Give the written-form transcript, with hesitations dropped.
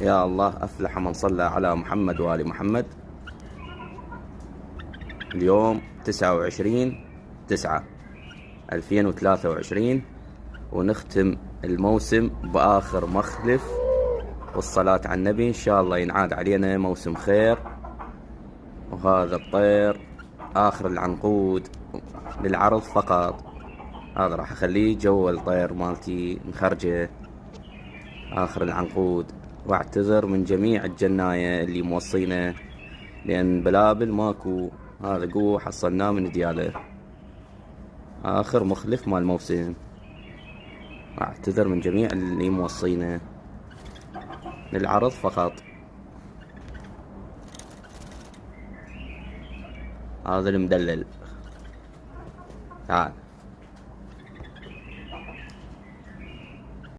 يا الله أفلح من صلى على محمد وآل محمد. اليوم 29/9/2023، ونختم الموسم بآخر مخلف، والصلاة على النبي. إن شاء الله ينعاد علينا موسم خير. وهذا الطير آخر العنقود للعرض فقط. هذا راح أخليه جو الطير مالتي مخرجة آخر العنقود. واعتذر من جميع الجناية اللي موصينا، لأن بلابل ماكو. هذا قوة حصلناه من دياله، آخر مخلف مال الموسم. اعتذر من جميع اللي موصينا، للعرض فقط. هذا المدلل. تعال.